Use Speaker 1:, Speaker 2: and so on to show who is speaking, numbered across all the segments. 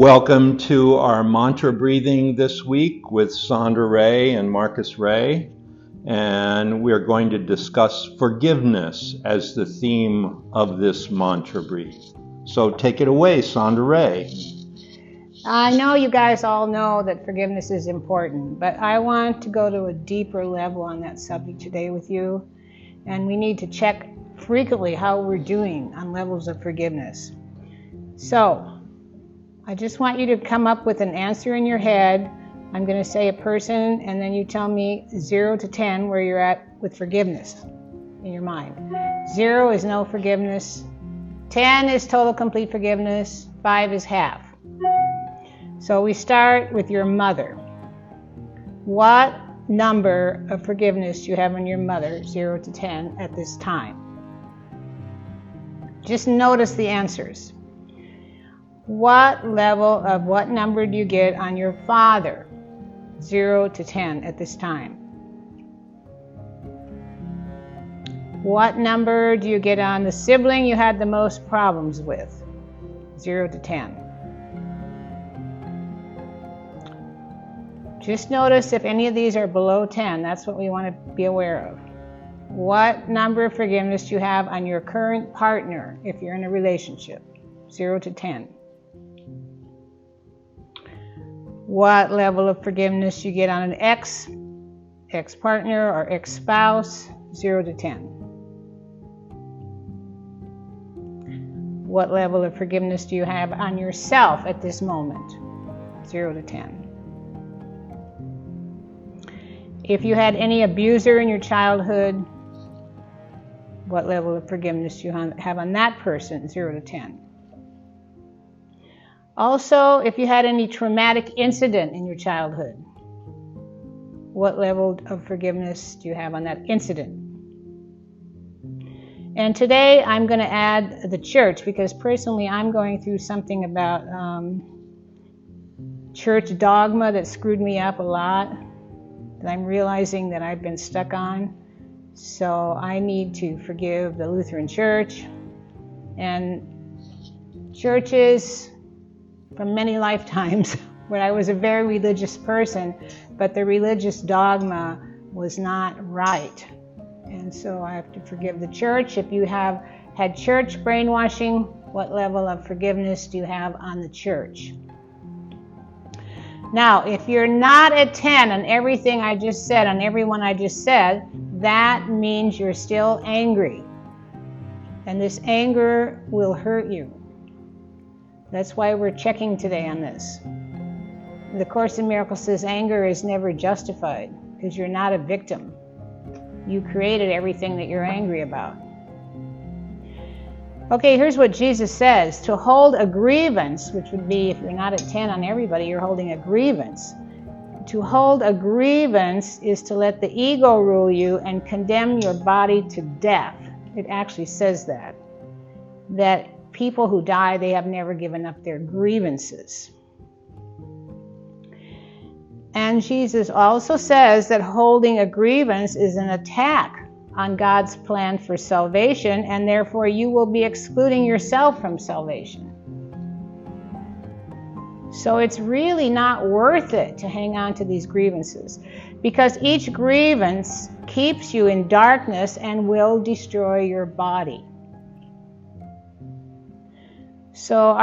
Speaker 1: Welcome to our mantra breathing this week with Sondra Ray and Marcus Ray. And we're going to discuss forgiveness as the theme of this mantra breathe. So take it away, Sondra Ray.
Speaker 2: I know you guys all know that forgiveness is important, but I want to go to a deeper level on that subject today with you. And we need to check frequently how we're doing on levels of forgiveness. So, I just want you to come up with an answer in your head. I'm going to say a person, and then you tell me 0 to 10 where you're at with forgiveness in your mind. 0 is no forgiveness. 10 is total complete forgiveness. 5 is half. So we start with your mother. What number of forgiveness do you have in your mother, 0 to 10, at this time? Just notice the answers. What number do you get on your father, 0 to 10 at this time? What number do you get on the sibling you had the most problems with, 0 to 10? Just notice if any of these are below 10, that's what we want to be aware of. What number of forgiveness do you have on your current partner if you're in a relationship, 0 to 10? What level of forgiveness you get on an ex-partner or ex-spouse, 0 to 10. What level of forgiveness do you have on yourself at this moment, 0 to 10. If you had any abuser in your childhood, what level of forgiveness do you have on that person, 0 to 10. Also, if you had any traumatic incident in your childhood, what level of forgiveness do you have on that incident? And today I'm going to add the church, because personally I'm going through something about church dogma that screwed me up a lot, that I'm realizing that I've been stuck on. So I need to forgive the Lutheran Church and churches from many lifetimes when I was a very religious person, but the religious dogma was not right. And so I have to forgive the church. If you have had church brainwashing, what level of forgiveness do you have on the church? Now, if you're not at 10 on everything I just said, on everyone I just said, that means you're still angry. And this anger will hurt you. That's why we're checking today on this. The Course in Miracles says anger is never justified, because you're not a victim. You created everything that you're angry about. Okay, here's what Jesus says. To hold a grievance, which would be, if you're not at 10 on everybody, you're holding a grievance. To hold a grievance is to let the ego rule you and condemn your body to death. It actually says that people who die, they have never given up their grievances. And Jesus also says that holding a grievance is an attack on God's plan for salvation, and therefore you will be excluding yourself from salvation. So it's really not worth it to hang on to these grievances, because each grievance keeps you in darkness and will destroy your body. So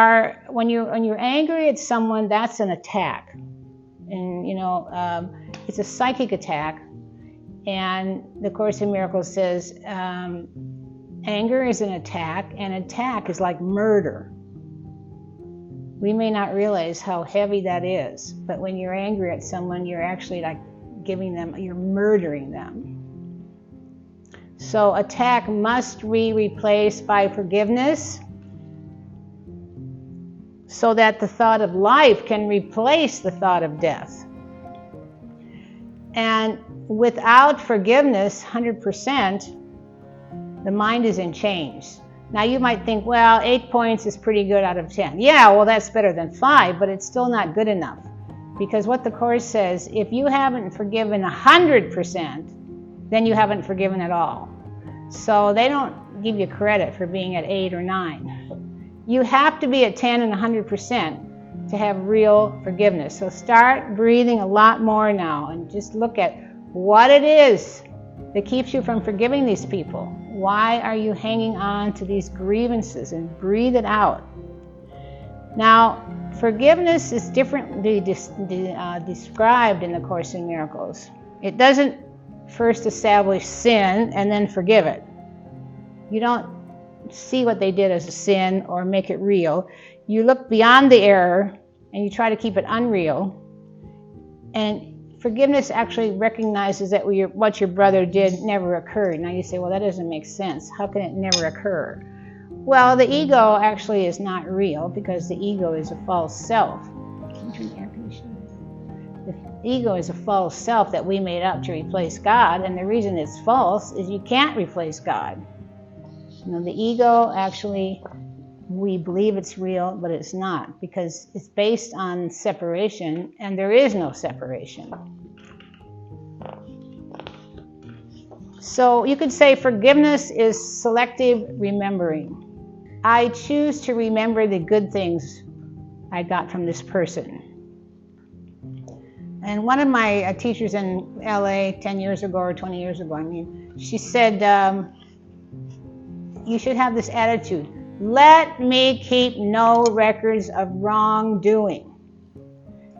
Speaker 2: when you're angry at someone, that's an attack. And, it's a psychic attack. And the Course in Miracles says anger is an attack, and attack is like murder. We may not realize how heavy that is, but when you're angry at someone, you're actually you're murdering them. So attack must be replaced by forgiveness, so that the thought of life can replace the thought of death. And without forgiveness, 100%, the mind is in chains. Now you might think, well, 8 points is pretty good out of 10. Yeah, well, that's better than 5, but it's still not good enough. Because what the Course says, if you haven't forgiven 100%, then you haven't forgiven at all. So they don't give you credit for being at 8 or 9. You have to be at 10 and 100% to have real forgiveness. So start breathing a lot more now and just look at what it is that keeps you from forgiving these people. Why are you hanging on to these grievances? And breathe it out. Now, forgiveness is differently described in the Course in Miracles. It doesn't first establish sin and then forgive it. You don't see what they did as a sin or make it real. You look beyond the error and you try to keep it unreal. And forgiveness actually recognizes that what your brother did never occurred. Now you say, well, that doesn't make sense. How can it never occur? Well, the ego actually is not real because the ego is a false self. Can you drink air conditioning? The ego is a false self that we made up to replace God, and the reason it's false is you can't replace God. You know, the ego actually, we believe it's real, but it's not, because it's based on separation, and there is no separation. So you could say forgiveness is selective remembering. I choose to remember the good things I got from this person. And one of my teachers in LA 10 years ago or 20 years ago, she said, you should have this attitude. Let me keep no records of wrongdoing.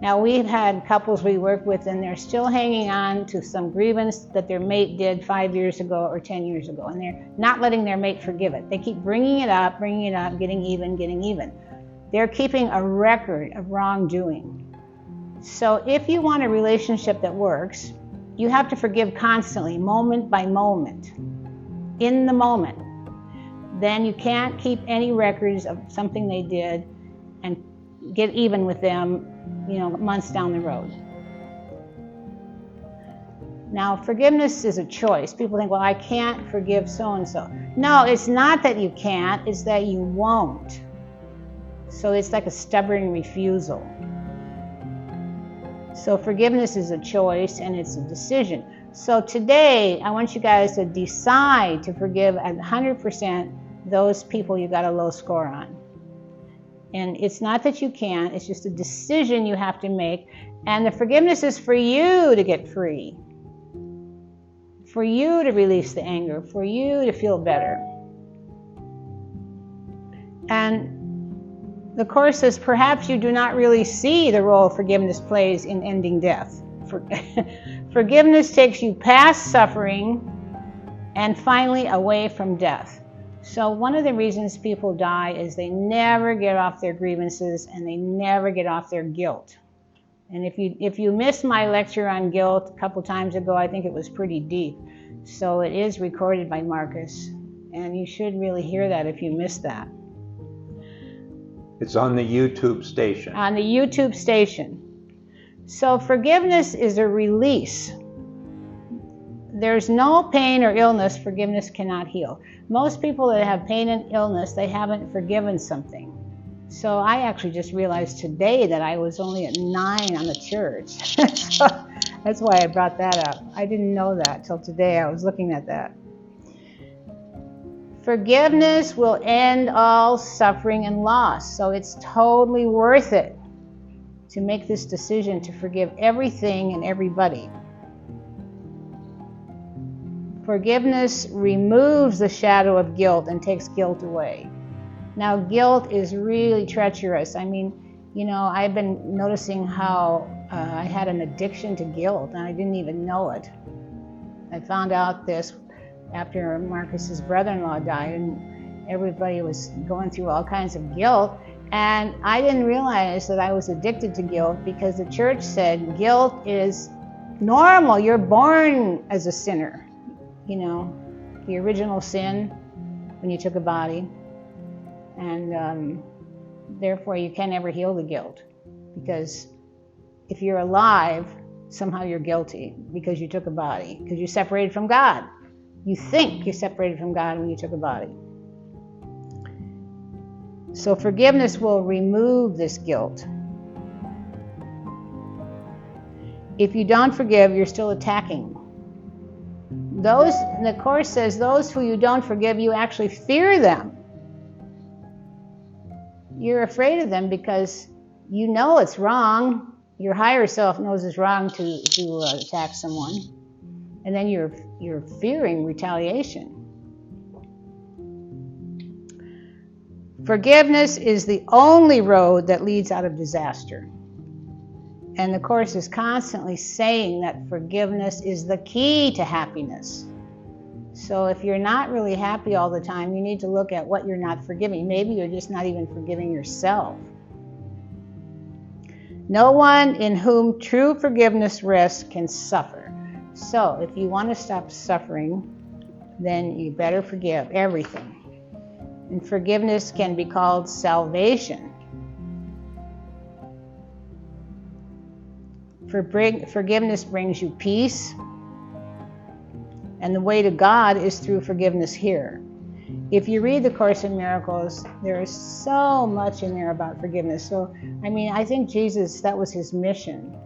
Speaker 2: Now, we've had couples we work with, and they're still hanging on to some grievance that their mate did 5 years ago or 10 years ago, and they're not letting their mate forgive it. They keep bringing it up, getting even. They're keeping a record of wrongdoing. So if you want a relationship that works, you have to forgive constantly, moment by moment, in the moment. Then you can't keep any records of something they did and get even with them, months down the road. Now, forgiveness is a choice. People think, well, I can't forgive so-and-so. No, it's not that you can't, it's that you won't. So it's like a stubborn refusal. So forgiveness is a choice and it's a decision. So today, I want you guys to decide to forgive at 100% those people you got a low score on. And it's not that you can't, it's just a decision you have to make. And the forgiveness is for you to get free, for you to release the anger, for you to feel better. And the Course says perhaps you do not really see the role forgiveness plays in ending death. Forgiveness takes you past suffering and finally away from death. So one of the reasons people die is they never get off their grievances and they never get off their guilt. And if you missed my lecture on guilt a couple times ago, I think it was pretty deep. So it is recorded by Marcus, and you should really hear that if you missed that.
Speaker 1: It's on the YouTube station.
Speaker 2: On the YouTube station. So forgiveness is a release. There's no pain or illness forgiveness cannot heal. Most people that have pain and illness, they haven't forgiven something. So I actually just realized today that I was only at 9 on the church. So that's why I brought that up. I didn't know that till today. I was looking at that. Forgiveness will end all suffering and loss. So it's totally worth it to make this decision to forgive everything and everybody. Forgiveness removes the shadow of guilt and takes guilt away. Now, guilt is really treacherous. I mean, I've been noticing how I had an addiction to guilt, and I didn't even know it. I found out this after Marcus's brother-in-law died, and everybody was going through all kinds of guilt, and I didn't realize that I was addicted to guilt because the church said guilt is normal. You're born as a sinner. The original sin when you took a body, and therefore you can never heal the guilt, because if you're alive, somehow you're guilty because you took a body, because you're separated from God. You think you're separated from God when you took a body. So forgiveness will remove this guilt. If you don't forgive, you're still attacking. The Course says those who you don't forgive, you actually fear them. You're afraid of them because You know it's wrong. Your higher self knows it's wrong to attack someone. And then you're fearing retaliation. Forgiveness is the only road that leads out of disaster. And the Course is constantly saying that forgiveness is the key to happiness. So if you're not really happy all the time, you need to look at what you're not forgiving. Maybe you're just not even forgiving yourself. No one in whom true forgiveness rests can suffer. So if you want to stop suffering, then you better forgive everything. And forgiveness can be called salvation. Forgiveness brings you peace. And the way to God is through forgiveness here. If you read the Course in Miracles, there is so much in there about forgiveness. So, I think Jesus, that was his mission,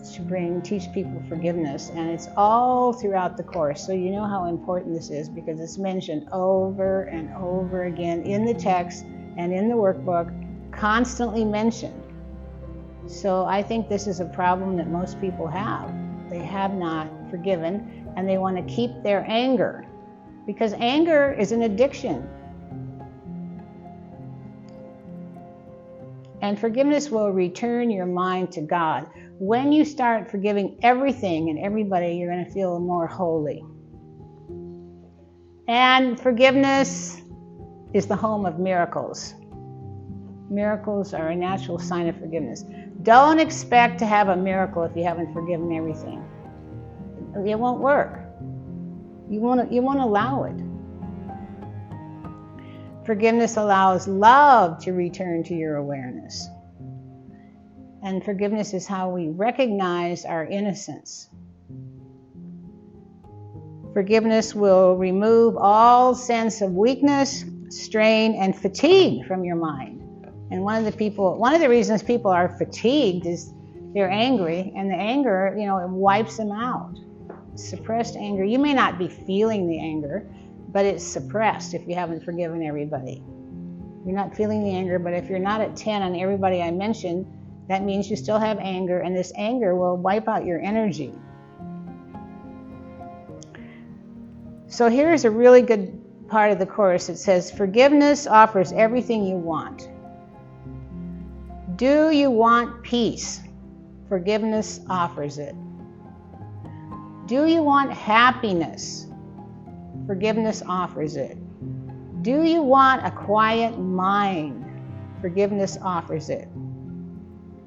Speaker 2: to teach people forgiveness. And it's all throughout the Course. So you know how important this is, because it's mentioned over and over again in the text and in the workbook, constantly mentioned. So I think this is a problem that most people have. They have not forgiven, and they want to keep their anger, because anger is an addiction. And forgiveness will return your mind to God. When you start forgiving everything and everybody, you're going to feel more holy. And forgiveness is the home of miracles. Miracles are a natural sign of forgiveness. Don't expect to have a miracle if you haven't forgiven everything. It won't work. You won't allow it. Forgiveness allows love to return to your awareness. And forgiveness is how we recognize our innocence. Forgiveness will remove all sense of weakness, strain, and fatigue from your mind. And one of the reasons people are fatigued is they're angry, and the anger, it wipes them out. Suppressed anger. You may not be feeling the anger, but it's suppressed if you haven't forgiven everybody. You're not feeling the anger, but if you're not at 10 on everybody I mentioned, that means you still have anger, and this anger will wipe out your energy. So here's a really good part of the Course. It says, forgiveness offers everything you want. Do you want peace? Forgiveness offers it. Do you want happiness? Forgiveness offers it. Do you want a quiet mind? Forgiveness offers it.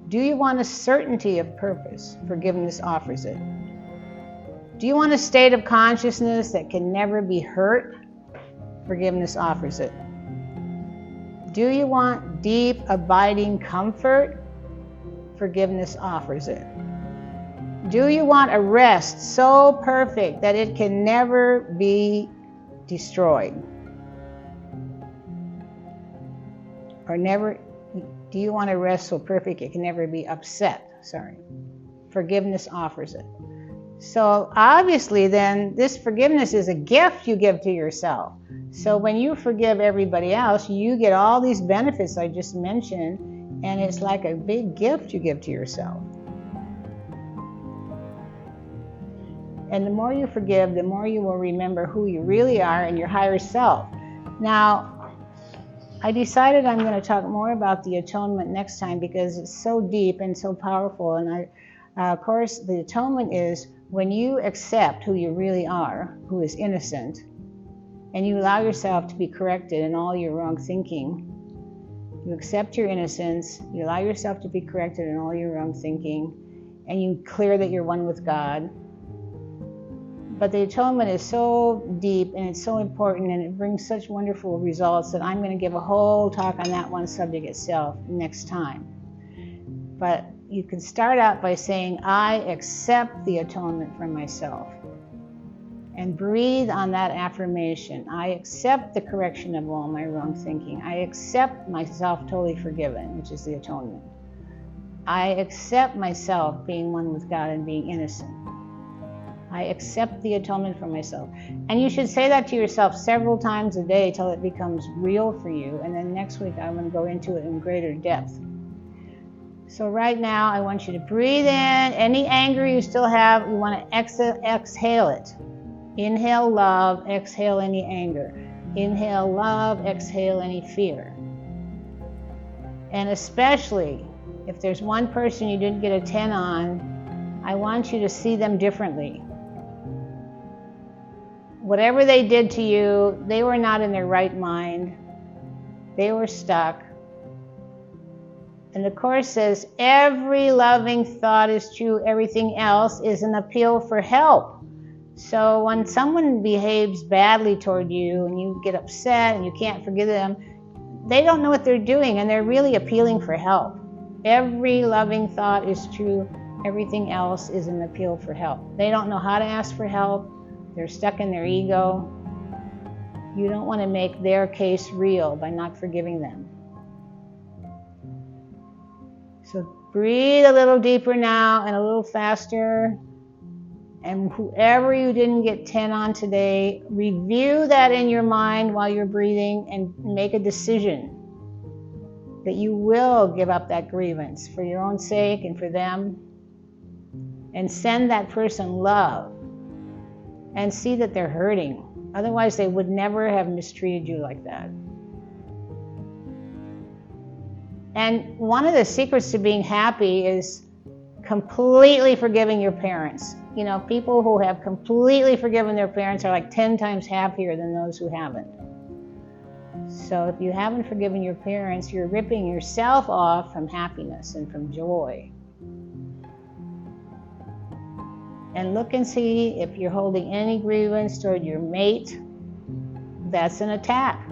Speaker 2: Do you want a certainty of purpose? Forgiveness offers it. Do you want a state of consciousness that can never be hurt? Forgiveness offers it. Do you want deep, abiding comfort? Forgiveness offers it. Do you want a rest so perfect that it can never be destroyed? Do you want a rest so perfect it can never be upset? Forgiveness offers it. So obviously then, this forgiveness is a gift you give to yourself. So when you forgive everybody else, you get all these benefits I just mentioned, and it's like a big gift you give to yourself. And the more you forgive, the more you will remember who you really are and your higher self. Now, I decided I'm going to talk more about the atonement next time, because it's so deep and so powerful. And of course, the atonement is when you accept who you really are, who is innocent, and you allow yourself to be corrected in all your wrong thinking. You accept your innocence, you allow yourself to be corrected in all your wrong thinking, and you clear that you're one with God. But the atonement is so deep and it's so important, and it brings such wonderful results that I'm going to give a whole talk on that one subject itself next time. But you can start out by saying, I accept the atonement for myself. And breathe on that affirmation. I accept the correction of all my wrong thinking. I accept myself totally forgiven, which is the atonement. I accept myself being one with God and being innocent. I accept the atonement for myself. And you should say that to yourself several times a day till it becomes real for you. And then next week I'm going to go into it in greater depth. So right now, I want you to breathe in. Any anger you still have, you want to exhale it. Inhale love, exhale any anger. Inhale love, exhale any fear. And especially, if there's one person you didn't get a 10 on, I want you to see them differently. Whatever they did to you, they were not in their right mind. They were stuck. And the Course says, every loving thought is true, everything else is an appeal for help. So when someone behaves badly toward you and you get upset and you can't forgive them, they don't know what they're doing and they're really appealing for help. Every loving thought is true, everything else is an appeal for help. They don't know how to ask for help, they're stuck in their ego. You don't want to make their case real by not forgiving them. So breathe a little deeper now and a little faster. And whoever you didn't get 10 on today, review that in your mind while you're breathing and make a decision that you will give up that grievance for your own sake and for them. And send that person love and see that they're hurting. Otherwise, they would never have mistreated you like that. And one of the secrets to being happy is completely forgiving your parents. You know, people who have completely forgiven their parents are like 10 times happier than those who haven't. So if you haven't forgiven your parents, you're ripping yourself off from happiness and from joy. And look and see if you're holding any grievance toward your mate. That's an attack.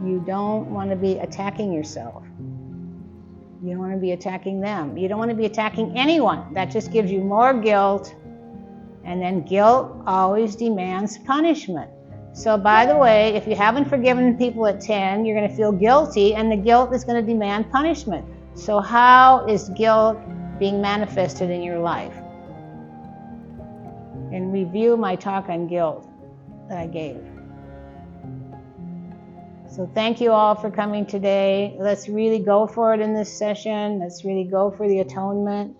Speaker 2: You don't want to be attacking yourself. You don't want to be attacking them. You don't want to be attacking anyone. That just gives you more guilt. And then guilt always demands punishment. So by the way, if you haven't forgiven people at 10, you're going to feel guilty, and the guilt is going to demand punishment. So how is guilt being manifested in your life? And review my talk on guilt that I gave. So thank you all for coming today. Let's really go for it in this session. Let's really go for the atonement.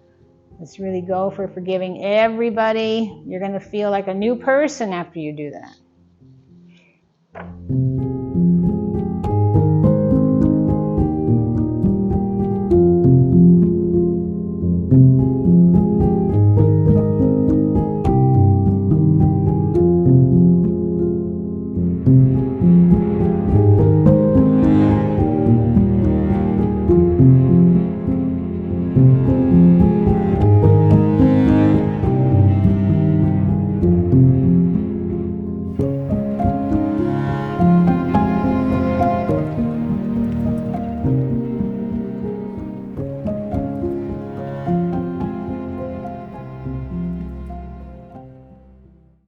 Speaker 2: Let's really go for forgiving everybody. You're going to feel like a new person after you do that.